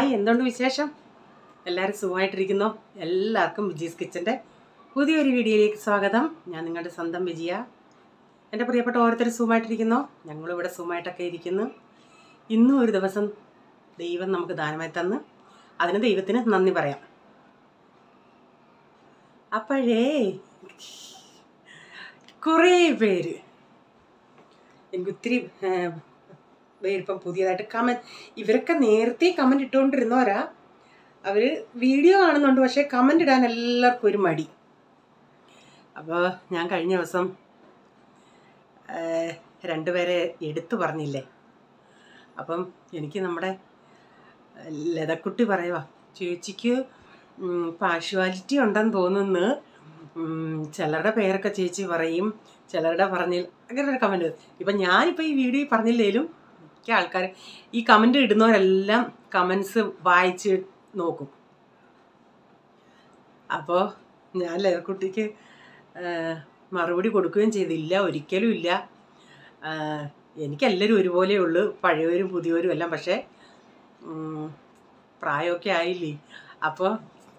Hi, എന്തുകൊണ്ട് വിശേഷം? എല്ലാവരും സുഖമായിട്ടിരിക്കുന്നോ? എല്ലാവർക്കും വിജീസ് കിച്ചൻ്റെ പുതിയൊരു വീഡിയോയിലേക്ക് സ്വാഗതം. ഞാൻ നിങ്ങളുടെ സ്വന്തം വിജയ. എൻ്റെ പ്രിയപ്പെട്ട ഓരോരുത്തരും സുഖമായിട്ടിരിക്കുന്നോ? ഞങ്ങളിവിടെ സുഖമായിട്ടൊക്കെ ഇരിക്കുന്നു. ഇന്നും ഒരു ദിവസം ദൈവം നമുക്ക് ദാനമായി തന്ന് അതിന് ദൈവത്തിന് നന്ദി പറയാം. അപ്പോഴേ കുറേ പേര് എനിക്ക് ഒത്തിരി പേരിപ്പം പുതിയതായിട്ട് കമൻറ്റ്, ഇവരൊക്കെ നേരത്തെ കമൻറ്റ് ഇട്ടുകൊണ്ടിരുന്നവരാ. അവർ വീഡിയോ കാണുന്നുണ്ട്, പക്ഷേ കമൻറ്റ് ഇടാൻ എല്ലാവർക്കും ഒരു മടി. അപ്പോൾ ഞാൻ കഴിഞ്ഞ ദിവസം രണ്ടുപേരെ എടുത്തു പറഞ്ഞില്ലേ. അപ്പം എനിക്ക് നമ്മുടെ ലതക്കുട്ടി പറയുക, ചേച്ചിക്ക് പാർഷ്വാലിറ്റി ഉണ്ടെന്ന് തോന്നുന്നു, ചിലരുടെ പേരൊക്കെ ചേച്ചി പറയും, ചിലരുടെ പറഞ്ഞില്ല, അങ്ങനെ ഒരു കമൻറ്റ്. ഇപ്പം ഞാനിപ്പോൾ ഈ വീഡിയോ പറഞ്ഞില്ലേലും മിക്ക ആൾക്കാർ ഈ കമൻറ്റ് ഇടുന്നവരെല്ലാം കമൻസ് വായിച്ച് നോക്കും. അപ്പോൾ ഞാൻ ലതക്കുട്ടിക്ക് മറുപടി കൊടുക്കുകയും ചെയ്തില്ല, ഒരിക്കലും ഇല്ല. എനിക്കെല്ലാവരും ഒരുപോലെ ഉള്ളു, പഴയവരും പുതിയവരും എല്ലാം. പക്ഷേ പ്രായമൊക്കെ ആയില്ലേ, അപ്പോൾ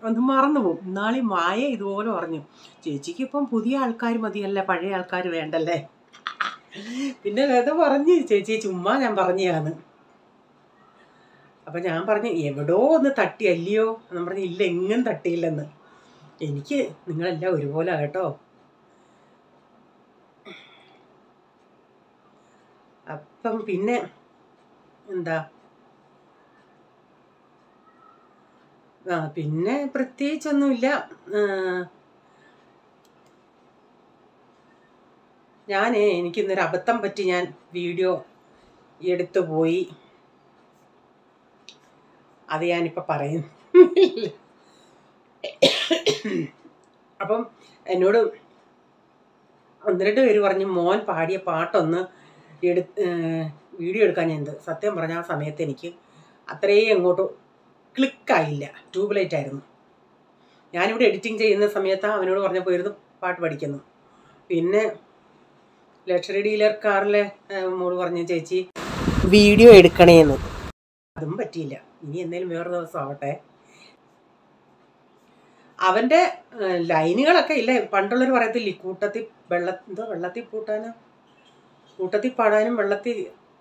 ഒന്ന് മറന്നു പോകും. ഇന്നാളി മായ ഇതുപോലെ പറഞ്ഞു, ചേച്ചിക്ക് ഇപ്പം പുതിയ ആൾക്കാർ മതിയല്ല, പഴയ ആൾക്കാർ വേണ്ടല്ലേ. പിന്നെ അത് പറഞ്ഞ് ചേച്ചി ചുമ്മാ ഞാൻ പറഞ്ഞാണ്. അപ്പം ഞാൻ പറഞ്ഞു എവിടോ ഒന്ന് തട്ടിയല്ലയോ എന്ന് പറഞ്ഞ്, ഇല്ല എങ്ങും തട്ടിയില്ലെന്ന്. എനിക്ക് നിങ്ങളെല്ലാം ഒരുപോലെ കേട്ടോ. അപ്പം പിന്നെ എന്താ, പിന്നെ പ്രത്യേകിച്ചൊന്നുമില്ല. എനിക്കിന്നൊരു അബദ്ധം പറ്റി, ഞാൻ വീഡിയോ എടുത്തു പോയി. അത് ഞാനിപ്പോൾ പറയുന്നില്ല. അപ്പം എന്നോട് ഒന്ന് രണ്ട് പേര് പറഞ്ഞു, മോൻ പാടിയ പാട്ടൊന്ന് വീഡിയോ എടുക്കാൻ. ഞാൻ സത്യം പറഞ്ഞ ആ സമയത്ത് എനിക്ക് അത്രയും അങ്ങോട്ട് ക്ലിക്കായില്ല, ട്യൂബ്ലൈറ്റ് ആയിരുന്നു. ഞാനിവിടെ എഡിറ്റിംഗ് ചെയ്യുന്ന സമയത്ത് അവനോട് പറഞ്ഞപ്പോൾ ഇരുന്ന് പാട്ട് പഠിക്കുന്നു. പിന്നെ ലക്ഷറി ഡീലർ കാറിലെ മോള് പറഞ്ഞു, ചേച്ചി വീഡിയോ എടുക്കണേന്ന്. അതും പറ്റിയില്ല. ഇനി എന്തെങ്കിലും വേറെ ദിവസം ആവട്ടെ. അവൻ്റെ ലൈനുകളൊക്കെ ഇല്ല. പണ്ടുള്ളവർ പറയത്തില്ലേ, വെള്ളത്തിൽ പൂട്ടാനോ കൂട്ടത്തിൽ പാടാനും വെള്ളത്തിൽ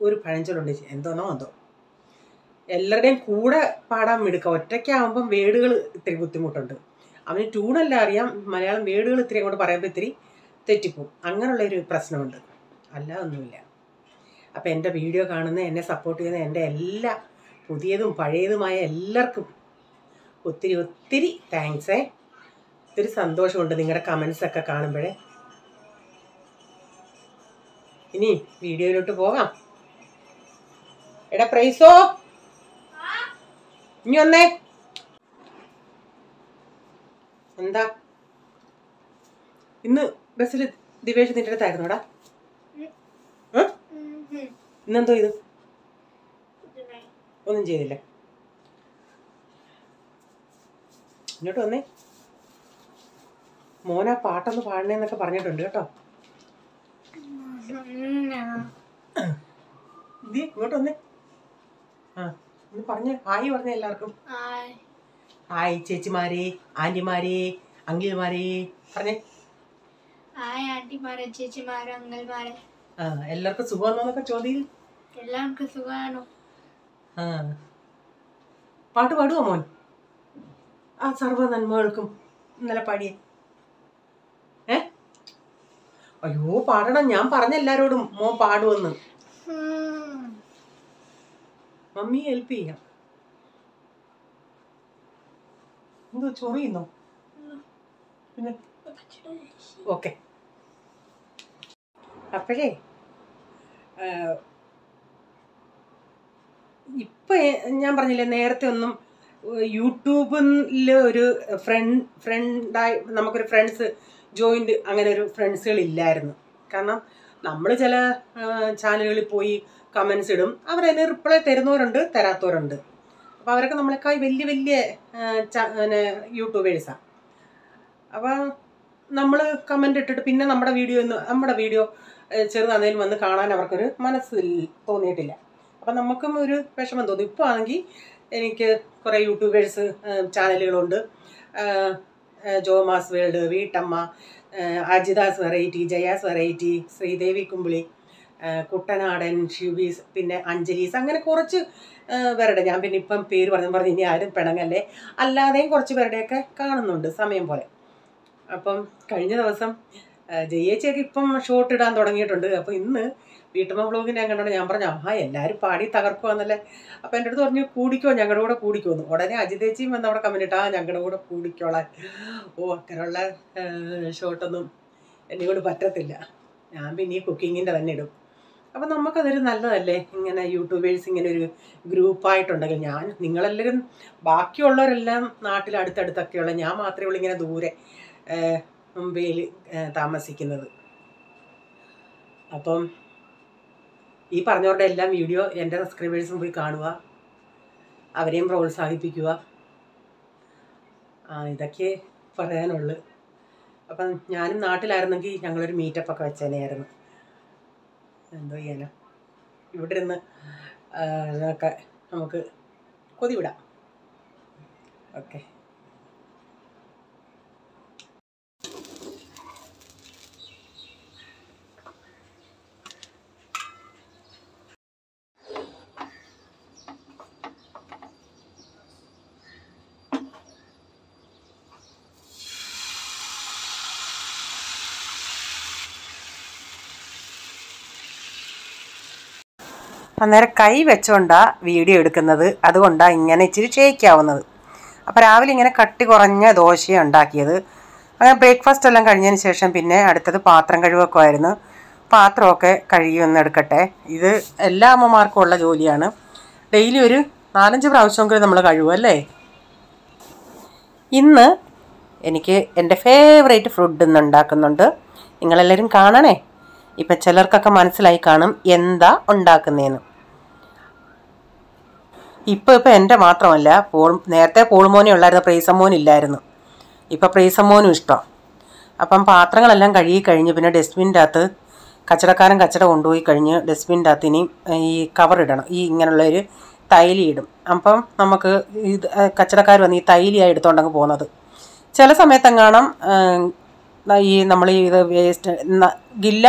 ഒരു പഴഞ്ചൊല്ലുണ്ട്, എന്തോന്നോ എന്തോ. എല്ലാവരുടെയും കൂടെ പാടാൻ മിടുക്ക, ഒറ്റയ്ക്കാവുമ്പം വേർഡുകൾ ഇത്തിരി ബുദ്ധിമുട്ടുണ്ട്. അവന് ട്യൂണെല്ലാം അറിയാം, മലയാളം വേർഡുകൾ ഇത്തിരി അങ്ങോട്ട് പറയുമ്പോൾ ഇത്തിരി തെറ്റിപ്പോവും. അങ്ങനെയുള്ളൊരു പ്രശ്നമുണ്ട്, അല്ലാതൊന്നുമില്ല. അപ്പം എൻ്റെ വീഡിയോ കാണുന്ന, എന്നെ സപ്പോർട്ട് ചെയ്യുന്ന എൻ്റെ എല്ലാ പുതിയതും പഴയതുമായ എല്ലാവർക്കും ഒത്തിരി ഒത്തിരി താങ്ക്സേ. ഒത്തിരി സന്തോഷമുണ്ട് നിങ്ങളുടെ കമൻസൊക്കെ കാണുമ്പോഴേ. ഇനി വീഡിയോയിലോട്ട് പോകാം. എടാ പ്രൈസോ, ഇനി വന്നേ. എന്താ ഇന്ന് ബസ്സിൽ ദിവേഷ് നിന്റെ അടുത്തായിരുന്നോടാ? ഇന്നെന്തോ ഇത് ഒന്നും ചെയ്തില്ല. ഇങ്ങോട്ട് വന്നേ. മോനാ പാട്ടൊന്ന് പാടണേന്നൊക്കെ പറഞ്ഞിട്ടുണ്ട് കേട്ടോ. ഇങ്ങോട്ട് വന്നേ. ഒന്ന് പറഞ്ഞേ, ഹായ് പറഞ്ഞേ എല്ലാവർക്കും. ഹായ് ചേച്ചിമാരെ, ആന്റിമാരെ, അങ്കിൾമാരെ പറഞ്ഞേ. ഹായ് ആന്റിമാരെ, ചേച്ചിമാരെ, അങ്കിൾമാരെ. എല്ലാവർക്കും സുഖമാണോന്നൊക്കെ ചോദ്യം. എല്ലാവർക്കും സുഖമാണോ? പാട്ട് പാടുവോ മോൻ? ആ സർവ്വ നന്മകൾക്കും ഇന്നലെ പാടിയേ. അയ്യോ പാടണം, ഞാൻ പറഞ്ഞ എല്ലാരോടും മോൻ പാടുവെന്ന്. മമ്മി ഹെൽപ്പ് ചെയ്യാം. എന്തോ ചൊറിയുന്നോ? പിന്നെ ഓക്കെ. അപ്പോഴേ ഇപ്പം ഞാൻ പറഞ്ഞില്ലേ, നേരത്തെ ഒന്നും യൂട്യൂബിൽ ഒരു ഫ്രണ്ടായി നമുക്കൊരു ഫ്രണ്ട്സ് ജോയിൻ്റ്, അങ്ങനെ ഒരു ഫ്രണ്ട്സുകളില്ലായിരുന്നു. കാരണം നമ്മൾ ചില ചാനലുകളിൽ പോയി കമൻസ് ഇടും, അവരതിന് റിപ്ലൈ തരുന്നവരുണ്ട്, തരാത്തവരുണ്ട്. അപ്പോൾ അവരൊക്കെ നമ്മളെക്കാൾ വലിയ വലിയ യൂട്യൂബേഴ്സാണ്. അപ്പോൾ നമ്മൾ കമൻ്റ് ഇട്ടിട്ട് പിന്നെ നമ്മുടെ വീഡിയോ ചെറുതാണെങ്കിലും വന്ന് കാണാൻ അവർക്കൊരു മനസ്സിൽ തോന്നിയിട്ടില്ല. അപ്പം നമുക്കും ഒരു വിഷമം തോന്നും. ഇപ്പോൾ ആണെങ്കിൽ എനിക്ക് കുറേ യൂട്യൂബേഴ്സ് ചാനലുകളുണ്ട്. ജോമാസ് വേൾഡ്, വീട്ടമ്മ, അജിതാസ് വെറൈറ്റി, ജയാസ് വെറൈറ്റി, ശ്രീദേവി കുമ്പിളി, കുട്ടനാടൻ, ഷ്യൂബീസ്, പിന്നെ അഞ്ജലീസ്, അങ്ങനെ കുറച്ച് പേരുടെ, ഞാൻ പിന്നെ ഇപ്പം പേര് പറഞ്ഞ് ഇനി ആരും പിണങ്ങല്ലേ, അല്ലാതെയും കുറച്ച് പേരുടെയൊക്കെ കാണുന്നുണ്ട് സമയം പോലെ. അപ്പം കഴിഞ്ഞ ദിവസം ജയേച്ചിയൊക്കെ ഇപ്പം ഷോട്ട് ഇടാൻ തുടങ്ങിയിട്ടുണ്ട്. അപ്പോൾ ഇന്ന് വീട്ടമ്മ വ്ളോഗ് ഞാൻ കണ്ടോണ്ട് ഞാൻ പറഞ്ഞു, എല്ലാവരും പാടി തകർക്കുവാന്നല്ലേ. അപ്പോൾ എൻ്റെ അടുത്ത് പറഞ്ഞു കൂടിക്കോ, ഞങ്ങളുടെ കൂടെ കൂടിക്കോന്ന്. ഉടനെ അജിതേച്ചിയും വന്ന് അവിടെ കമന്റ് ഇട്ടാ ഞങ്ങളുടെ കൂടെ കൂടിക്കോളാൻ. അങ്ങനെയുള്ള ഷോട്ടൊന്നും എന്നെ കൊണ്ട് പറ്റത്തില്ല. ഞാൻ പിന്നെ ഈ കുക്കിങ്ങിൻ്റെ തന്നെ ഇടും. അപ്പം നമുക്കതൊരു നല്ലതല്ലേ, ഇങ്ങനെ യൂട്യൂബേഴ്സ് ഇങ്ങനെ ഒരു ഗ്രൂപ്പായിട്ടുണ്ടെങ്കിൽ. നിങ്ങളെല്ലാവരും ബാക്കിയുള്ളവരെല്ലാം നാട്ടിൽ അടുത്തടുത്തൊക്കെയുള്ള, ഞാൻ മാത്രമേ ഉള്ളൂ ഇങ്ങനെ ദൂരെ മുംബൈയിൽ താമസിക്കുന്നത്. അപ്പം ഈ പറഞ്ഞവരുടെ എല്ലാം വീഡിയോ എൻ്റെ സബ്സ്ക്രൈബേഴ്സും പോയി കാണുക, അവരെയും പ്രോത്സാഹിപ്പിക്കുക. ഇതൊക്കെ പറയാനുള്ളു. അപ്പം ഞാനും നാട്ടിലായിരുന്നെങ്കിൽ ഞങ്ങളൊരു മീറ്റപ്പൊക്കെ വെച്ചേനെയായിരുന്നു. എന്തോ ചെയ്യാനാ, ഇവിടെ ഇരുന്ന് ഒക്കെ നമുക്ക് കൊതിവിടാം. ഓക്കെ. അന്നേരം കൈ വെച്ചുകൊണ്ടാണ് വീഡിയോ എടുക്കുന്നത്, അതുകൊണ്ടാണ് ഇങ്ങനെ ഇച്ചിരി ഷേക്കാവുന്നത്. അപ്പോൾ രാവിലെ ഇങ്ങനെ കട്ടി കുറഞ്ഞ ദോശയാണ് ഉണ്ടാക്കിയത്. അങ്ങനെ ബ്രേക്ക്ഫാസ്റ്റ് എല്ലാം കഴിഞ്ഞതിന് ശേഷം പിന്നെ അടുത്തത് പാത്രം കഴുകൊക്കെ ആയിരുന്നു. പാത്രമൊക്കെ കഴുകി ഒന്ന് എടുക്കട്ടെ. ഇത് എല്ലാ അമ്മമാർക്കും ഉള്ള ജോലിയാണ്. ഡെയിലി ഒരു 4-5 പ്രാവശ്യമെങ്കിലും നമ്മൾ കഴുകുമല്ലേ. ഇന്ന് എനിക്ക് എൻ്റെ ഫേവറേറ്റ് ഫുഡ് ഇന്ന് ഉണ്ടാക്കുന്നുണ്ട്. നിങ്ങളെല്ലാവരും കാണണേ. ഇപ്പം ചിലർക്കൊക്കെ മനസ്സിലായി കാണും എന്താ ഉണ്ടാക്കുന്നതെന്ന്. ഇപ്പം എൻ്റെ മാത്രമല്ല, നേരത്തെ പോളുമോനെ ഉള്ളായിരുന്നു, പ്രീസമോനില്ലായിരുന്നു. ഇപ്പം പ്രീസമോനും ഇഷ്ടമാണ്. അപ്പം പാത്രങ്ങളെല്ലാം കഴുകി കഴിഞ്ഞ് പിന്നെ ഡസ്റ്റ്ബിൻ്റെ അകത്ത് കച്ചടക്കാരൻ കച്ചട കൊണ്ടുപോയി കഴിഞ്ഞ് ഡസ്റ്റ്ബിൻ്റെ അകത്ത് ഇനി ഈ കവറിടണം. ഈ ഇങ്ങനെയുള്ളൊരു തൈലി ഇടും. അപ്പം നമുക്ക് ഇത് കച്ചടക്കാർ വന്ന് ഈ തൈലിയായി എടുത്തുകൊണ്ടങ്ങ് പോകുന്നത്. ചില സമയത്തെങ്ങാണം നമ്മൾ ഇത് വേസ്റ്റ് ഗില്ല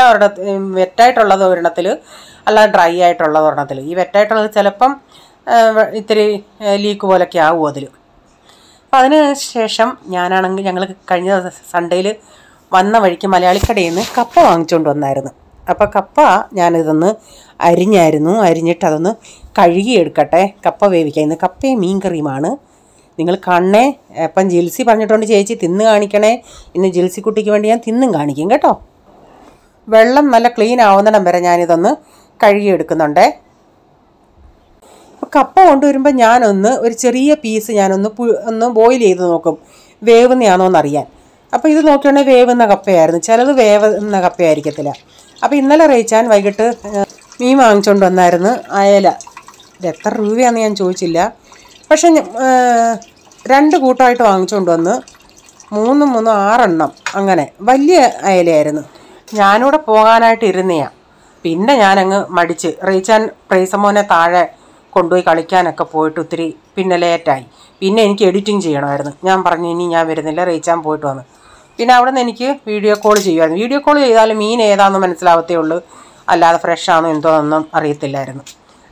വെറ്റായിട്ടുള്ളത് ഒരെണ്ണത്തിൽ, അല്ല ഡ്രൈ ആയിട്ടുള്ളത് ഒരെണ്ണത്തിൽ. ഈ വെറ്റായിട്ടുള്ളത് ചിലപ്പം ഇത്തിരി ലീക്ക് പോലൊക്കെ ആവും അതിൽ. അപ്പം അതിന് ശേഷം ഞങ്ങൾ കഴിഞ്ഞ സൺഡേയിൽ വന്ന വഴിക്ക് മലയാളിക്കടയിൽ നിന്ന് കപ്പ വാങ്ങിച്ചുകൊണ്ട് വന്നായിരുന്നു. അപ്പോൾ കപ്പ ഞാനിതൊന്ന് അരിഞ്ഞിട്ട് അതൊന്ന് കഴുകിയെടുക്കട്ടെ. കപ്പ വേവിക്കാം. ഇന്ന് കപ്പയും മീൻ കറിയുമാണ്. നിങ്ങൾ കാണണേ. അപ്പം ജിൽസി പറഞ്ഞിട്ടുണ്ട് ചേച്ചി തിന്ന് കാണിക്കണേ. ഇന്ന് ജിൽസി കുട്ടിക്ക് വേണ്ടി ഞാൻ തിന്നും കാണിക്കും കേട്ടോ. വെള്ളം നല്ല ക്ലീൻ ആവുന്നിടം വരെ ഞാനിതൊന്ന് കഴുകിയെടുക്കുന്നുണ്ടേ. കപ്പ കൊണ്ടുവരുമ്പോൾ ഞാനൊന്ന് ഒരു ചെറിയ പീസ് ഒന്ന് ബോയിൽ ചെയ്ത് നോക്കും, വേവുന്നതാണോ എന്നറിയാൻ. അപ്പോൾ ഇത് നോക്കിയാണെങ്കിൽ വേവുന്ന കപ്പയായിരുന്നു, ചിലത് വേവുന്ന കപ്പയായിരിക്കത്തില്ല. അപ്പോൾ ഇന്നലെ റേച്ചാൻ വൈകിട്ട് മീൻ വാങ്ങിച്ചുകൊണ്ട് വന്നായിരുന്നു, അയല. ഇത് എത്ര രൂപയാണെന്ന് ഞാൻ ചോദിച്ചില്ല. പക്ഷെ 2 കൂട്ടമായിട്ട് വാങ്ങിച്ചുകൊണ്ട് വന്ന് 3 6 അങ്ങനെ വലിയ അയലയായിരുന്നു. ഞാനിവിടെ പോകാനായിട്ട് ഇരുന്നയാണ്. പിന്നെ ഞാനങ്ങ് മടിച്ച് റീച്ചാൻ പ്രൈസമോനെ താഴെ കൊണ്ടുപോയി കളിക്കാനൊക്കെ പോയിട്ട് ഒത്തിരി പിന്നെ ലേറ്റായി. പിന്നെ എനിക്ക് എഡിറ്റിംഗ് ചെയ്യണമായിരുന്നു. ഞാൻ പറഞ്ഞു ഇനി ഞാൻ വരുന്നില്ല, റീച്ചാൻ പോയിട്ട് വന്നു. പിന്നെ അവിടെ നിന്ന് എനിക്ക് വീഡിയോ കോൾ ചെയ്യുമായിരുന്നു. വീഡിയോ കോൾ ചെയ്താലും മീൻ ഏതാണെന്ന് മനസ്സിലാവത്തേ ഉള്ളൂ, അല്ലാതെ ഫ്രഷാണോ എന്തോ ഒന്നും അറിയത്തില്ലായിരുന്നു.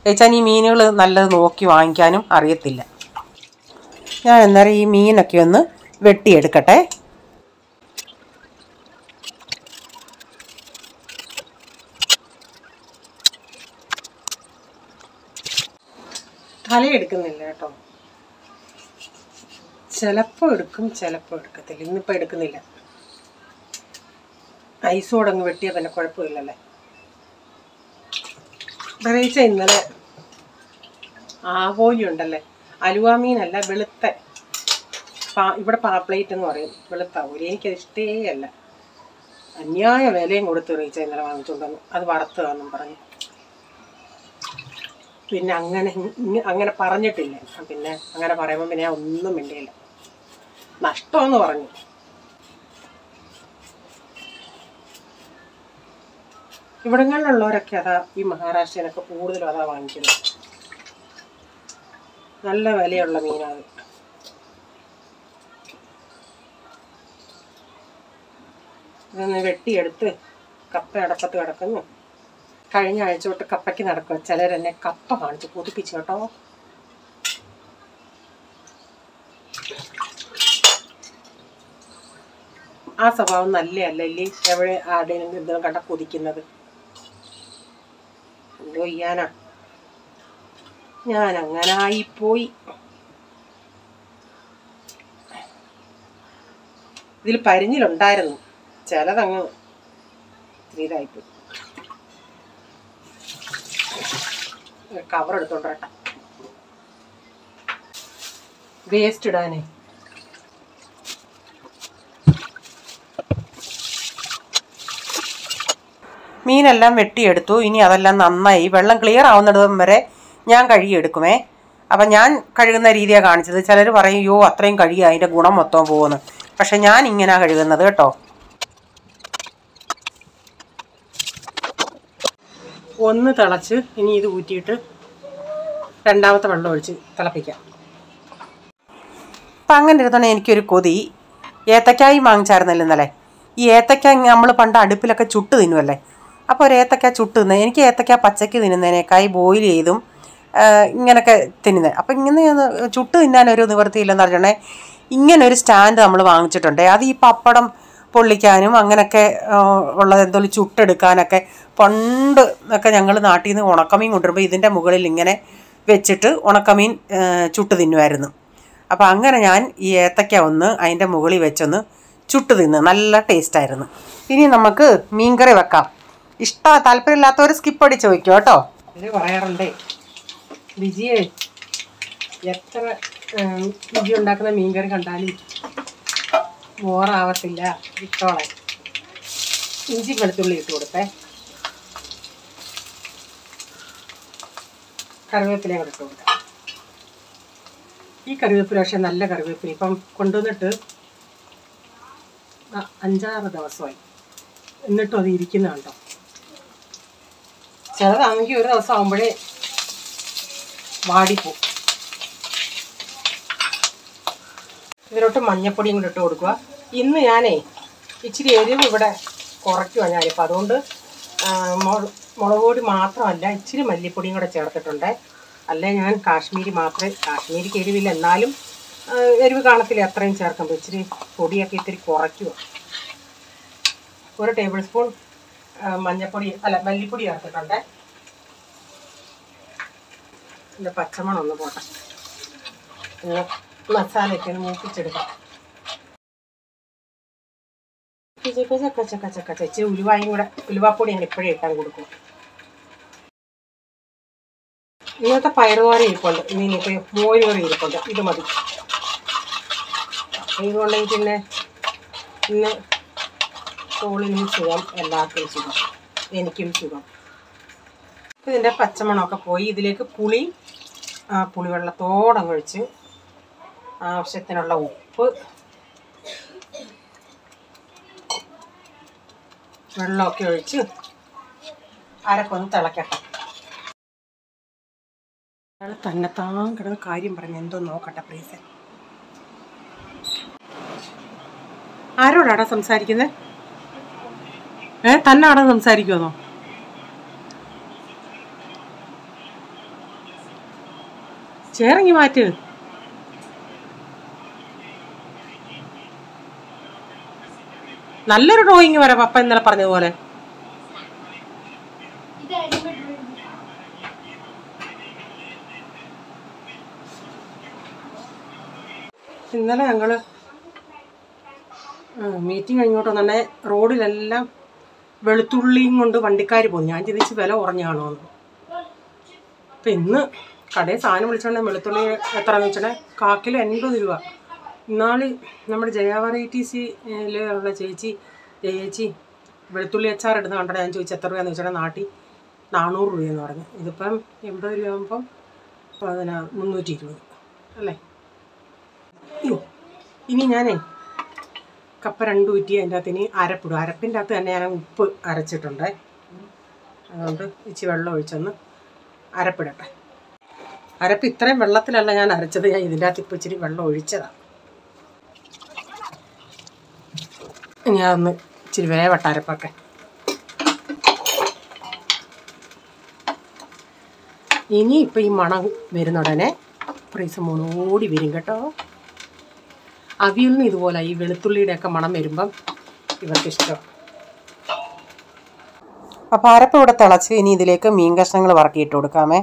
റീച്ചാൻ ഈ മീനുകൾ നല്ലത് നോക്കി വാങ്ങിക്കാനും അറിയത്തില്ല. ഞാൻ അന്നേരം ഈ മീനൊക്കെ ഒന്ന് വെട്ടിയെടുക്കട്ടെ. തലയെടുക്കുന്നില്ല കേട്ടോ. ചിലപ്പോൾ എടുക്കും, ചിലപ്പോൾ എടുക്കത്തില്ല. ഇന്നിപ്പോൾ എടുക്കുന്നില്ല. ഐസോടങ്ങ് വെട്ടിയാൽ പിന്നെ കുഴപ്പമില്ലല്ലേ. പ്രത്യേകിച്ച് ഇന്നലെ ആവോലി ഉണ്ടല്ലേ, അലുവ മീനല്ല, വെളുത്ത ഇവിടെ പാപ്ലേറ്റ് എന്ന് പറയും, വെളുത്ത ആവോലി. എനിക്കത് ഇഷ്ടേ അല്ല. അന്യായ വിലയും കൊടുത്ത് റീച്ച ഇന്നലെ വാങ്ങിച്ചുകൊണ്ടുവന്നു. അത് വറുത്തതാണെന്നും പറഞ്ഞു. പിന്നെ അങ്ങനെ പറഞ്ഞിട്ടില്ല. പിന്നെ അങ്ങനെ പറയുമ്പോൾ പിന്നെ ഞാൻ ഒന്നും മിണ്ടിയില്ല. നഷ്ടമെന്ന് പറഞ്ഞു. ഇവിടങ്ങളിലുള്ളവരൊക്കെ അതാ, ഈ മഹാരാഷ്ട്രയിലൊക്കെ കൂടുതലും അതാ വാങ്ങിക്കുന്നത്. നല്ല വിലയുള്ള മീനാണ്. ഇതൊന്ന് വെട്ടിയെടുത്ത് കപ്പ അടപ്പത്ത് കിടക്കുന്നു. കഴിഞ്ഞ ആഴ്ച തൊട്ട് കപ്പയ്ക്ക് നടക്കുക. ചിലരെന്നെ കപ്പ കാണിച്ച് കൊതിപ്പിച്ചു കേട്ടോ. ആ സ്വഭാവം നല്ലതല്ലേ? എവിടെ ആരുടെയും എന്തെങ്കിലും കണ്ട കൊതിക്കുന്നത്. എന്തോ ചെയ്യാനാ, ഞാൻ അങ്ങനെ ആയിപ്പോയി. ഇതിൽ പരിഞ്ഞിലുണ്ടായിരുന്നു, ചിലതങ്ങ് ഇതായിപ്പോയി. Cover എടുത്തോണ്ടേട്ടാ, waste ഇടാനേ. മീനെല്ലാം വെട്ടിയെടുത്തു. ഇനി അതെല്ലാം നന്നായി വെള്ളം ക്ലിയർ ആവുന്നിടം വരെ ഞാൻ കഴുകിയെടുക്കുമേ. അപ്പം ഞാൻ കഴുകുന്ന രീതിയാണ് കാണിച്ചത്. ചിലർ പറയും യോ അത്രയും കഴുകിയ അതിൻ്റെ ഗുണം മൊത്തം പോകുന്നു. പക്ഷെ ഞാൻ ഇങ്ങനെയാണ് കഴുകുന്നത് കേട്ടോ. ഒന്ന് തിളച്ച് ഇനി ഇത് ഊറ്റിയിട്ട് രണ്ടാമത്തെ വെള്ളം ഒഴിച്ച് തിളപ്പിക്കാം. അപ്പം അങ്ങനെ ഇരുന്നോണെ എനിക്കൊരു കൊതി. ഏത്തക്കായി വാങ്ങിച്ചായിരുന്നല്ലോ ഇന്നലെ. ഈ ഏത്തക്ക നമ്മൾ പണ്ട് അടുപ്പിലൊക്കെ ചുട്ട് തിന്നുമല്ലേ. അപ്പോൾ ഒരു ഏത്തക്ക ചുട്ട് തിന്നുന്നത്, എനിക്ക് ഏത്തക്ക പച്ചയ്ക്ക് തിന്നുന്നതിനേക്കായി ബോയിൽ ചെയ്തും ഇങ്ങനെയൊക്കെ തിന്നുന്നത്. അപ്പം ഇങ്ങനെ ചുട്ട് തിന്നാനൊരു നിവൃത്തിയില്ലെന്ന് പറഞ്ഞേ ഇങ്ങനൊരു സ്റ്റാൻഡ് നമ്മൾ വാങ്ങിച്ചിട്ടുണ്ട്. അത് ഈ പപ്പടം പൊള്ളിക്കാനും അങ്ങനെയൊക്കെ ഉള്ളത് എന്തോലും ചുട്ടെടുക്കാനൊക്കെ പണ്ട് ഒക്കെ ഞങ്ങൾ നാട്ടിൽ നിന്ന് ഉണക്കമീൻ കൊണ്ടുവരുമ്പോൾ ഇതിൻ്റെ മുകളിൽ ഇങ്ങനെ വെച്ചിട്ട് ഉണക്കമീൻ ചുട്ട് തിന്നുമായിരുന്നു. അപ്പോൾ അങ്ങനെ ഞാൻ ഈ ഏത്തക്ക ഒന്ന് അതിൻ്റെ മുകളിൽ വെച്ചൊന്ന് ചുട്ട് തിന്ന് നല്ല ടേസ്റ്റായിരുന്നു. ഇനി നമുക്ക് മീൻകറി വെക്കാം. താല്പര്യമില്ലാത്തവർ സ്കിപ്പ് അടിച്ച് വയ്ക്കും കേട്ടോ. ഇത് പറയാറുണ്ടേ, വിജിയെ എത്ര വിജി ഉണ്ടാക്കുന്ന മീൻകറി കണ്ടാലും ബോറാവത്തില്ല. ഇട്ടോളെ ഇഞ്ചി വെളുത്തുള്ളി ഇട്ട് കൊടുത്തേ, കറിവേപ്പിലയും കൂടെ ഇട്ട് കൊടുക്കാം. ഈ കറിവേപ്പില പക്ഷേ നല്ല കറിവേപ്പില. ഇപ്പം കൊണ്ടുവന്നിട്ട് 5-6 ദിവസമായി, എന്നിട്ടും അത് ഇരിക്കുന്നുണ്ടോ. ചിലതാണെങ്കിൽ ഒരു ദിവസം ആകുമ്പോഴേ വാടിപ്പോവും. ഇതിലോട്ട് മഞ്ഞപ്പൊടിയും കൂടെ ഇട്ട് കൊടുക്കുക. ഇന്ന് ഞാനേ ഇച്ചിരി എരിവ് ഇവിടെ കുറയ്ക്കുക ഞാനിപ്പോൾ. അതുകൊണ്ട് മുളക് പൊടി മാത്രമല്ല ഇച്ചിരി മല്ലിപ്പൊടിയും കൂടെ ചേർത്തിട്ടുണ്ട്. അല്ലേ ഞാൻ കാശ്മീരിക്ക് എരിവില്ല, എന്നാലും എരിവ് കാണത്തില്ല അത്രയും ചേർക്കുമ്പോൾ. ഇച്ചിരി പൊടിയൊക്കെ ഇത്തിരി കുറയ്ക്കുക. 1 ടേബിൾ സ്പൂൺ മല്ലിപ്പൊടി ചേർത്തിട്ടുണ്ട്. ഇതിൻ്റെ പച്ചമണം ഒന്ന് പോട്ടെ. മസാലയൊക്കെ ഒന്ന് മൂപ്പിച്ചെടുക്കാം. ഇച്ചിരി ഉലുവാപ്പൊടി ഞാൻ ഇപ്പോഴേ ഇട്ടാൻ കൊടുക്കും. ഇന്നത്തെ പയറുകറി ഇരിപ്പുണ്ട്, ഇനിയിപ്പോൾ മോര് കറി ഇരിപ്പുണ്ട്. ഇത് മതി. ഇതുകൊണ്ടെങ്കിൽ പിന്നെ ഇന്ന് തോളിനും സുഖം, എല്ലാവർക്കും സുഖം, എനിക്കും സുഖം. ഇതിൻ്റെ പച്ചമണമൊക്കെ പോയി. ഇതിലേക്ക് പുളിവെള്ളത്തോടെ ഒഴിച്ച് ആവശ്യത്തിനുള്ള ഉപ്പ്, വെള്ളമൊക്കെ ഒഴിച്ച് അരക്കൊന്ന് തിളക്കട്ടെ. അയാൾ തന്നെത്താൻ കിടന്ന് കാര്യം പറഞ്ഞ് എന്തോ നോക്കട്ടെ പ്ലീസ്. ആരോടാടാ സംസാരിക്കുന്നത്? തന്നാടാ സംസാരിക്കുമെന്നോ? ചേറങ്ങി മാറ്റ്. നല്ലൊരു ഡ്രോയിങ് വരാം പപ്പ ഇന്നലെ പറഞ്ഞതുപോലെ. ഇന്നലെ ഞങ്ങള് മീറ്റിംഗ് കഴിഞ്ഞോട്ട് തന്നെ റോഡിലെല്ലാം വെളുത്തുള്ളിയും കൊണ്ട് വണ്ടിക്കാർ പോകും. ഞാൻ ചിന്തിച്ച് വില കുറഞ്ഞാണോ എന്ന്. അപ്പം ഇന്ന് കടയിൽ സാധനം വിളിച്ചോണ്ടെങ്കിൽ വെളുത്തുള്ളി എത്രയാണെന്ന് വെച്ചാൽ 1 കിലോ 80 രൂപ. ഇന്നാൾ നമ്മുടെ ജയ വെറൈറ്റീസിൽ ഉള്ള ചേച്ചി വെളുത്തുള്ളി അച്ചാർ ഇടുന്ന കണ്ടോ. ഞാൻ ചോദിച്ചു എത്ര രൂപയെന്ന് വെച്ചാൽ നാട്ടിൽ 400 രൂപയെന്ന് പറഞ്ഞു. ഇതിപ്പം 80 രൂപ ആകുമ്പം 320 അല്ലേ. ഇനി ഞാനേ കപ്പ 2 ഊറ്റി അതിൻ്റെ അകത്ത് ഇനി അരപ്പിടും. അരപ്പിൻ്റെ അകത്ത് തന്നെ ഞാൻ ഉപ്പ് അരച്ചിട്ടുണ്ട്. അതുകൊണ്ട് ഇച്ചിരി വെള്ളം ഒഴിച്ചൊന്ന് അരപ്പിടട്ടെ. അരപ്പ് ഇത്രയും വെള്ളത്തിലല്ല ഞാൻ അരച്ചത്, ഞാൻ ഇതിൻ്റെ അകത്ത് ഇപ്പോൾ ഇച്ചിരി വെള്ളം ഒഴിച്ചതാണ്. ഞാൻ ഒന്ന് ഇച്ചിരി വേവട്ടെ അരപ്പൊക്കെ. ഇനി ഇപ്പം ഈ മണം വരുന്നുടനെ പ്രൈസ് മോളോടി വരും കേട്ടോ. അവിയലിന് ഇതുപോലെ ഈ വെളുത്തുള്ളിയുടെയൊക്കെ മണം വരുമ്പം ഇവർക്കിഷ്ടം. അപ്പോൾ അരപ്പ് ഇവിടെ തിളച്ച് ഇനി ഇതിലേക്ക് മീൻ കഷ്ണങ്ങൾ വറക്കിയിട്ട് കൊടുക്കാമേ.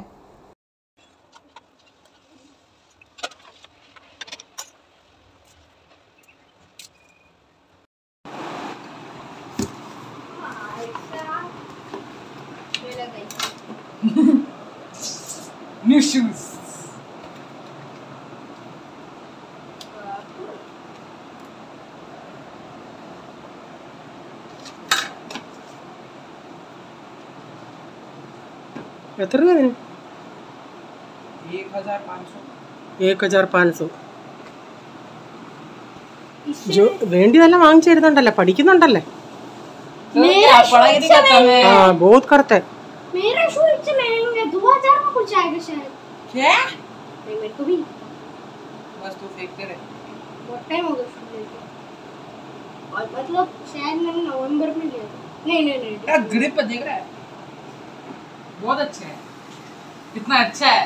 New shoes. എത്ര രൂപ? 1500. വേണ്ടിയതെല്ലാം വാങ്ങിച്ചു തരുന്നുണ്ടല്ലേ, പഠിക്കുന്നുണ്ടല്ലേ? हाँ बहुत करते हैं। मेरा शू इतने महंगे 2000 में कुछ आएगा शायद। क्या? नहीं मेरे को भी बस तू फेंकते रहे। बहुत टाइम हो गया शू लेके, और मतलब शायद मैंने नवंबर में लिया था। नहीं क्या ग्रिप देख रहा है, बहुत अच्छा है, कितना अच्छा है।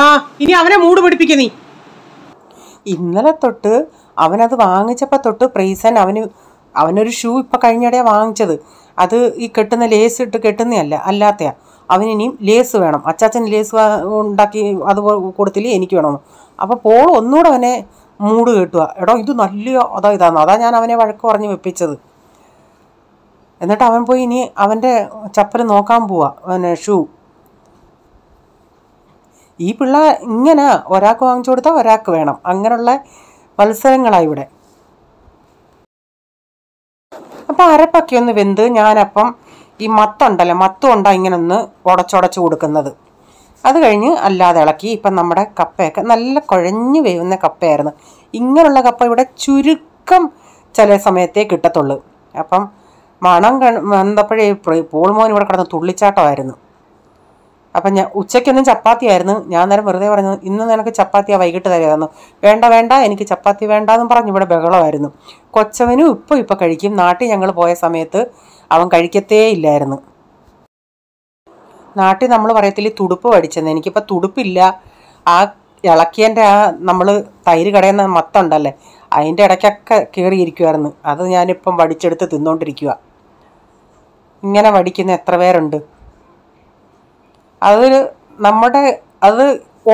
ആ ഇനി അവനെ മൂട് പിടിപ്പിക്ക നീ. ഇന്നലെ തൊട്ട് അവനത് വാങ്ങിച്ചപ്പോൾ തൊട്ട് പ്രൈസൻ അവനൊരു ഷൂ ഇപ്പം കഴിഞ്ഞിടെയാണ് വാങ്ങിച്ചത്. അത് ഈ കെട്ടുന്ന ലേസ് ഇട്ട് കെട്ടുന്നതല്ല, അല്ലാത്തയാ. അവനിനിയും ലേസ് വേണം. അച്ചാച്ചൻ ലേസ് ഉണ്ടാക്കി അത് കൊടുത്തില്ലേ, എനിക്ക് വേണമെന്ന്. അപ്പോൾ പോൾ ഒന്നുകൂടെ അവനെ മൂട് കെട്ടുക. എടോ ഇത് നല്ല അതാ ഞാൻ അവനെ വഴക്ക് പറഞ്ഞ് വെപ്പിച്ചത്. എന്നിട്ട് അവൻ പോയി ഇനി അവൻ്റെ ചപ്പൽ നോക്കാൻ പോവാ, അവനെ ഷൂ. ഈ പിള്ള ഇങ്ങനെ ഒരാൾക്ക് വാങ്ങിച്ചു കൊടുത്താൽ ഒരാൾക്ക് വേണം, അങ്ങനെയുള്ള മത്സരങ്ങളാണ് ഇവിടെ. അപ്പോൾ അരപ്പൊക്കെ ഒന്ന് വെന്ത് ഞാനപ്പം ഈ മത്തുണ്ടല്ലോ, മത്തുകൊണ്ടാണ് ഇങ്ങനെ ഒന്ന് ഉടച്ചുടച്ച് കൊടുക്കുന്നത്. അത് കഴിഞ്ഞ് അല്ലാതെ ഇളക്കി. ഇപ്പം നമ്മുടെ കപ്പയൊക്കെ നല്ല കുഴഞ്ഞു വേവുന്ന കപ്പയായിരുന്നു. ഇങ്ങനെയുള്ള കപ്പ ഇവിടെ ചുരുക്കം ചില സമയത്തേ കിട്ടത്തുള്ളൂ. അപ്പം മണം വന്നപ്പോഴേ പോൾമോൻ ഇവിടെ കിടന്ന് തുള്ളിച്ചാട്ടമായിരുന്നു. അപ്പം ഞാൻ ഉച്ചയ്ക്കൊന്നും ചപ്പാത്തി ആയിരുന്നു. ഞാൻ നേരം വെറുതെ പറഞ്ഞു, ഇന്ന് നിനക്ക് ചപ്പാത്തിയാണ് വൈകിട്ട് തരുമായിരുന്നു. വേണ്ട എനിക്ക് ചപ്പാത്തി വേണ്ടാന്നും പറഞ്ഞ് ഇവിടെ ബഹളമായിരുന്നു. കൊച്ചവനും ഇപ്പോൾ കഴിക്കും. നാട്ടിൽ ഞങ്ങൾ പോയ സമയത്ത് അവൻ കഴിക്കത്തേ ഇല്ലായിരുന്നു. നാട്ടിൽ നമ്മൾ പറയത്തില്ല തുടുപ്പ് പഠിച്ചെന്ന്. എനിക്കിപ്പോൾ തുടുപ്പില്ല. ആ ഇളക്കിയൻ്റെ നമ്മൾ തൈര് കടയുന്ന മത്തുണ്ടല്ലേ, അതിൻ്റെ ഇടയ്ക്കൊക്കെ കയറിയിരിക്കുമായിരുന്നു. അത് ഞാനിപ്പം വടിച്ചെടുത്ത് തിന്നുകൊണ്ടിരിക്കുക. ഇങ്ങനെ വടിക്കുന്ന എത്ര പേരുണ്ട്. അത്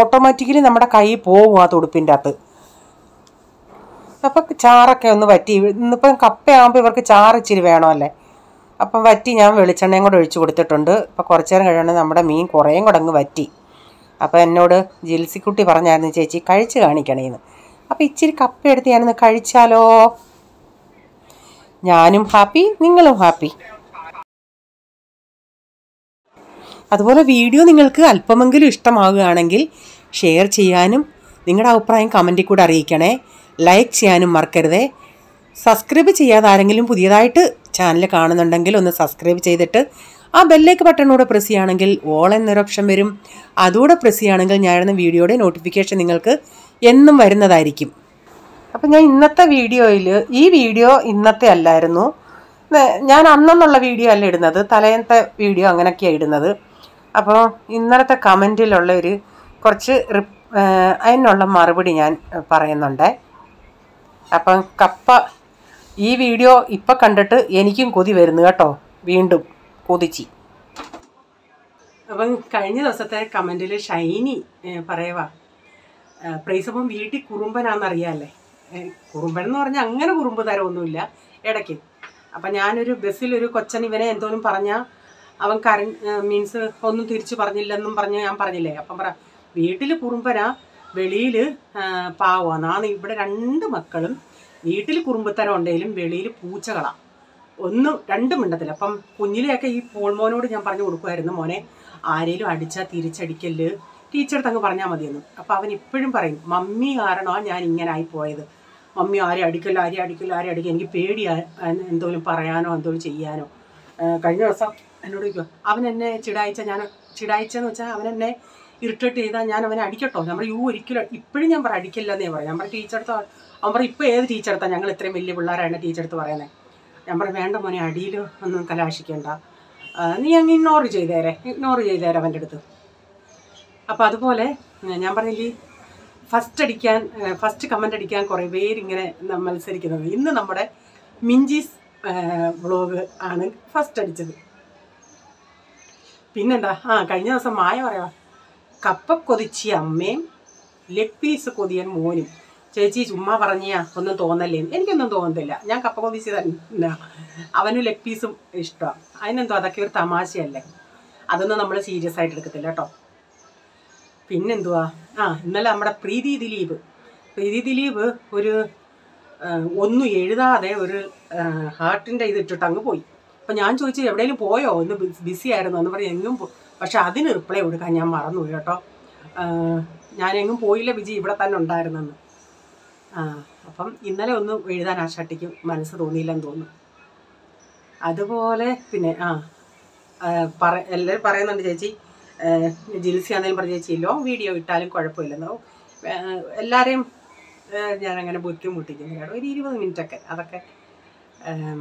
ഓട്ടോമാറ്റിക്കലി നമ്മുടെ കൈ പോകും ആ തുടുപ്പിൻ്റെ അകത്ത്. അപ്പം ചാറൊക്കെ ഒന്ന് വറ്റി. ഇന്നിപ്പം കപ്പയാകുമ്പോൾ ഇവർക്ക് ചാറ് ഇച്ചിരി വേണമല്ലേ, അപ്പം വറ്റി ഞാൻ വെളിച്ചെണ്ണയും കൂടെ ഒഴിച്ച് കൊടുത്തിട്ടുണ്ട്. അപ്പം കുറച്ച് നേരം കഴിയണമെങ്കിൽ നമ്മുടെ മീൻ കുറേയും കൂടെ അങ്ങ് വറ്റി. അപ്പോൾ എന്നോട് ജിൽസിക്കുട്ടി പറഞ്ഞായിരുന്നു, ചേച്ചി കഴിച്ച് കാണിക്കണേന്ന്. അപ്പം ഇച്ചിരി കപ്പ എടുത്ത് ഞാനൊന്ന് കഴിച്ചാലോ. ഞാനും ഹാപ്പി, നിങ്ങളും ഹാപ്പി. അതുപോലെ വീഡിയോ നിങ്ങൾക്ക് അല്പമെങ്കിലും ഇഷ്ടമാവുകയാണെങ്കിൽ ഷെയർ ചെയ്യാനും നിങ്ങളുടെ അഭിപ്രായം കമൻറ്റിൽ കൂടെ അറിയിക്കണേ. ലൈക്ക് ചെയ്യാനും മറക്കരുതേ. സബ്സ്ക്രൈബ് ചെയ്യാതെ ആരെങ്കിലും പുതിയതായിട്ട് ചാനൽ കാണുന്നുണ്ടെങ്കിൽ ഒന്ന് സബ്സ്ക്രൈബ് ചെയ്തിട്ട് ആ ബെല്ലേക്ക് ബട്ടണൂടെ പ്രസ് ചെയ്യുകയാണെങ്കിൽ ഓൾ എന്നൊരു ഓപ്ഷൻ വരും. അതുകൂടെ പ്രസ് ചെയ്യുകയാണെങ്കിൽ ഞാനിടുന്ന വീഡിയോയുടെ നോട്ടിഫിക്കേഷൻ നിങ്ങൾക്ക് എന്നും വരുന്നതായിരിക്കും. അപ്പം ഞാൻ ഇന്നത്തെ വീഡിയോയിൽ, ഈ വീഡിയോ ഇന്നത്തെ അല്ലായിരുന്നു, ഞാൻ അന്നെന്നുള്ള വീഡിയോ അല്ല ഇടുന്നത്, തലേന്നത്തെ വീഡിയോ അങ്ങനെയൊക്കെയാണ് ഇടുന്നത്. അപ്പോൾ ഇന്നലത്തെ കമൻറ്റിലുള്ള കുറച്ച് അതിനുള്ള മറുപടി ഞാൻ പറയുന്നുണ്ട്. അപ്പം കപ്പ ഈ വീഡിയോ ഇപ്പം കണ്ടിട്ട് എനിക്കും കൊതി വരുന്നു കേട്ടോ, വീണ്ടും കൊതിച്ച്. അപ്പം കഴിഞ്ഞ ദിവസത്തെ കമൻറ്റിൽ ഷൈനി പറയുക, പ്രൈസപ്പം വീട്ടിൽ കുറുമ്പനാണെന്നറിയാമല്ലേ. കുറുമ്പൻ എന്ന് പറഞ്ഞാൽ അങ്ങനെ കുറുമ്പ് തരമൊന്നുമില്ല ഇടയ്ക്ക്. അപ്പം ഞാനൊരു ബസ്സിലൊരു കൊച്ചൻ ഇവനെ എന്തോലും പറഞ്ഞാൽ അവൻ മീൻസ് ഒന്നും തിരിച്ചു പറഞ്ഞില്ലെന്നും പറഞ്ഞ് ഞാൻ പറഞ്ഞില്ലേ. അപ്പം പറ വീട്ടിൽ കുറുമ്പനാ, വെളിയിൽ പാവമാണ്. ഇവിടെ 2 മക്കളും വീട്ടിൽ കുറുമ്പത്തരം ഉണ്ടെങ്കിലും വെളിയിൽ പൂച്ചകളാണ്. രണ്ടും മിണ്ടത്തില്ല. അപ്പം കുഞ്ഞിലെയൊക്കെ ഈ പോൾമോനോട് ഞാൻ പറഞ്ഞു കൊടുക്കുമായിരുന്നു, മോനെ ആരെങ്കിലും അടിച്ചാൽ തിരിച്ചടിക്കല്ല്, ടീച്ചറടുത്ത് അങ്ങ് പറഞ്ഞാൽ മതിയെന്ന്. അപ്പം അവൻ ഇപ്പോഴും പറയും, മമ്മി കാരണമാണ് ഞാൻ ഇങ്ങനെ ആയിപ്പോയത്, മമ്മി ആരെയും അടിക്കല്ലോ, എനിക്ക് പേടിയാണ് എന്തോലും പറയാനോ എന്തോലും ചെയ്യാനോ. കഴിഞ്ഞ ദിവസം എന്നോട് ചോദിക്കുക, അവൻ എന്നെ ചിടായിച്ചെന്ന് വെച്ചാൽ അവൻ എന്നെ ഇറിറ്റേറ്റ് ചെയ്താൽ ഞാൻ അവനെ അടിക്കട്ടോ? ഞാൻ പറയും ഒരിക്കലും ഇപ്പോഴും ഞാൻ പറയാം അടിക്കില്ല എന്നേ പറയാം. ഞാൻ പറയും ടീച്ചറെടുത്ത് അവൻ പറയും ഇപ്പോൾ ഏത് ടീച്ചറെടുത്താണ് ഞങ്ങൾ ഇത്രയും വലിയ പിള്ളേരാണ് ടീച്ചറെടുത്ത് പറയുന്നത്. ഞാൻ പറയും വേണ്ട മോനെ അടിയിൽ ഒന്നും കലാശിക്കേണ്ട, നീ അങ്ങ് ഇഗ്നോർ ചെയ്തേരെ അവൻ്റെ അടുത്ത്. അപ്പോൾ അതുപോലെ ഞാൻ പറഞ്ഞില്ലേ ഫസ്റ്റ് കമൻ്റ് അടിക്കാൻ കുറേ പേരിങ്ങനെ മത്സരിക്കുന്നത്. ഇന്ന് നമ്മുടെ മിഞ്ചീസ് വ്ളോഗ് ആണ് ഫസ്റ്റ് അടിച്ചത്. പിന്നെന്താ കഴിഞ്ഞ ദിവസം മായ പറയാ കപ്പ കൊതിച്ചിയ അമ്മയും ലെഗ് പീസ് കൊതിയൻ മോനും. ചേച്ചി ചുമ്മാ പറഞ്ഞാ ഒന്നും തോന്നല്ലേ? എനിക്കൊന്നും തോന്നുന്നില്ല, ഞാൻ കപ്പ കൊതിച്ച് തന്നെ. അവന് ലെഗ് പീസും ഇഷ്ടമാണ്. അതിനെന്തോ അതൊക്കെ ഒരു തമാശയല്ലേ, അതൊന്നും നമ്മൾ സീരിയസ് ആയിട്ട് എടുക്കത്തില്ല കേട്ടോ. പിന്നെന്തുവാ ഇന്നലെ നമ്മുടെ പ്രീതി ദിലീപ് ഒരു ഒന്നും എഴുതാതെ ഒരു ഹാർട്ടിൻ്റെ ഇതിട്ടിട്ട് അങ്ങ് പോയി. അപ്പം ഞാൻ ചോദിച്ചു എവിടെയെങ്കിലും പോയോ, ഒന്ന് ബിസി ആയിരുന്നു എന്ന് പറഞ്ഞ് എങ്ങും പക്ഷെ അതിന് റിപ്ലൈ കൊടുക്കാൻ ഞാൻ മറന്നുപോയി കേട്ടോ. ഞാനെങ്ങും പോയില്ല ബിജി, ഇവിടെ തന്നെ ഉണ്ടായിരുന്നെന്ന്. അപ്പം ഇന്നലെ ഒന്നും എഴുതാൻ ആശാട്ടിക്ക് മനസ്സ് തോന്നിയില്ലെന്ന് തോന്നുന്നു. അതുപോലെ പിന്നെ എല്ലാവരും പറയുന്നുണ്ട് ചേച്ചി ജിൽസി ആണെങ്കിലും പറഞ്ഞ ചേച്ചി ലോങ് വീഡിയോ ഇട്ടാലും കുഴപ്പമില്ലെന്നോ. എല്ലാവരെയും ഞാനങ്ങനെ ബുദ്ധിമുട്ടിക്കുന്നു കേട്ടോ. ഒരു 20 മിനിറ്റൊക്കെ അതൊക്കെ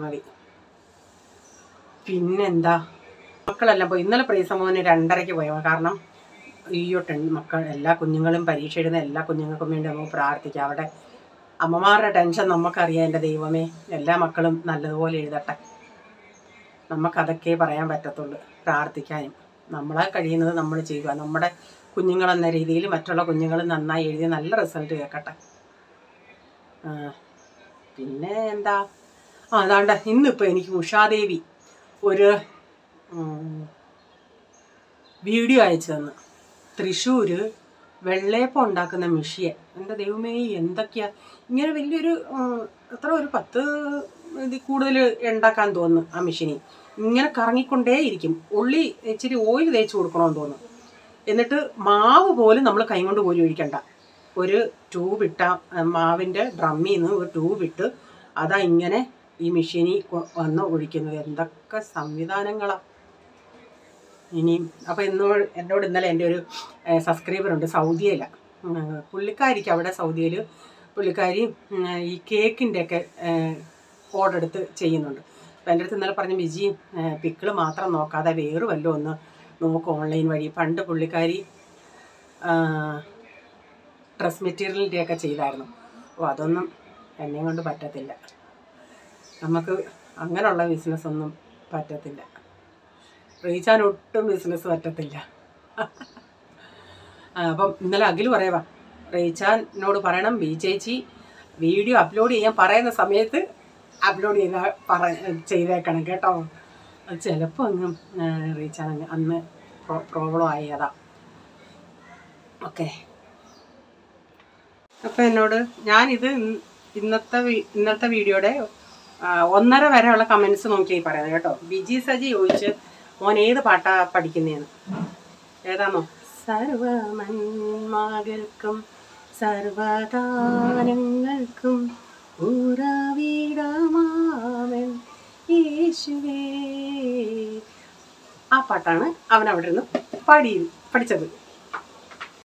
മതി. പിന്നെന്താ മക്കളെല്ലാം പോയി. ഇന്നലെ പ്രീസമോന് 2:30 പോയോ, കാരണം മക്കൾ എല്ലാ കുഞ്ഞുങ്ങളും പരീക്ഷ എഴുതുന്ന എല്ലാ കുഞ്ഞുങ്ങൾക്കും വേണ്ടി നമുക്ക് പ്രാർത്ഥിക്കാം. അവിടെ അമ്മമാരുടെ ടെൻഷൻ നമുക്കറിയാം. എൻ്റെ ദൈവമേ, എല്ലാ മക്കളും നല്ലതുപോലെ എഴുതട്ടെ. നമുക്കതൊക്കെ പറയാൻ പറ്റത്തുള്ളൂ, പ്രാർത്ഥിക്കാനും. നമ്മളാൽ കഴിയുന്നത് നമ്മൾ ചെയ്യുക. നമ്മുടെ കുഞ്ഞുങ്ങളെന്ന രീതിയിൽ മറ്റുള്ള കുഞ്ഞുങ്ങൾ നന്നായി എഴുതി നല്ല റിസൾട്ട് കേൾക്കട്ടെ. പിന്നെ എന്താ അതാണ്ട് ഇന്നിപ്പോൾ എനിക്ക് ഉഷാദേവി ഒരു വീഡിയോ അയച്ചു തന്നു. തൃശ്ശൂർ വെള്ളയപ്പം ഉണ്ടാക്കുന്ന മിഷ്യൻ. എൻ്റെ ദൈവമേ എന്തൊക്കെയാ ഇങ്ങനെ വലിയൊരു ഒരു 10 ഇതിൽ കൂടുതൽ ഉണ്ടാക്കാൻ തോന്നുന്നു. ആ മെഷീനിൽ ഇങ്ങനെ കറങ്ങിക്കൊണ്ടേയിരിക്കും. ഉള്ളി ഇച്ചിരി ഓയിൽ തേച്ച് കൊടുക്കണമെന്ന് തോന്നുന്നു. എന്നിട്ട് മാവ് പോലും നമ്മൾ കൈകൊണ്ട് പോലും ഒഴിക്കണ്ട. ഒരു ട്യൂബ് ഇട്ട മാവിൻ്റെ ഡ്രമ്മിൽ നിന്ന് ഒരു ട്യൂബ് ഇട്ട് അതാ ഇങ്ങനെ ഈ മെഷീനിൽ വന്ന് ഒഴിക്കുന്നത്. എന്തൊക്കെ സംവിധാനങ്ങളാണ് ഇനിയും. അപ്പോൾ എന്നോട് ഇന്നലെ എൻ്റെ ഒരു സബ്സ്ക്രൈബറുണ്ട് സൗദിയിലാണ്. പുള്ളിക്കാരിക്ക് അവിടെ സൗദിയിൽ പുള്ളിക്കാരി ഈ കേക്കിൻ്റെയൊക്കെ ഓർഡർ എടുത്ത് ചെയ്യുന്നുണ്ട്. അപ്പോൾ എൻ്റെ അടുത്ത് ഇന്നലെ പറഞ്ഞ ബിജി പിക്കിൾ മാത്രം നോക്കാതെ വേറെ വല്ലതും ഒന്ന് നോക്കും ഓൺലൈൻ വഴി. പണ്ട് പുള്ളിക്കാരി ഡ്രസ് മെറ്റീരിയലിൻ്റെയൊക്കെ ചെയ്തായിരുന്നു. അതൊന്നും എന്നെയും കൊണ്ട് പറ്റത്തില്ല. നമുക്ക് അങ്ങനെയുള്ള ബിസിനസ്സൊന്നും പറ്റത്തില്ല. റീച്ചാൻ ഒട്ടും ബിസിനസ് പറ്റത്തില്ല. അപ്പം ഇന്നലെ അഖിൽ പറയുക റീച്ചാനോട് പറയണം ബി ചേച്ചി വീഡിയോ അപ്ലോഡ് ചെയ്യാൻ പറയുന്ന സമയത്ത് അപ്ലോഡ് ചെയ്തേക്കണം കേട്ടോ. അത് ചിലപ്പോൾ അങ്ങ് റീച്ചാൻ അന്ന് പ്രോബ്ലം ആയതാ. ഓക്കെ. അപ്പം എന്നോട് ഞാനിത് ഇന്നത്തെ വീഡിയോയുടെ 1.5 വരെയുള്ള കമൻസ് നോക്കിയായി പറയാം കേട്ടോ. ബിജി സജി ചോദിച്ച് മോൻ ഏത് പാട്ടാ പഠിക്കുന്നതെന്ന്. ഏതാണോ? സർവമന്മകൾക്കും സർവദാനങ്ങൾക്കും ഉറവിടമാവൻ യേശുവേ. ആ പാട്ടാണ് അവൻ അവിടെ നിന്ന് പഠിച്ചത്.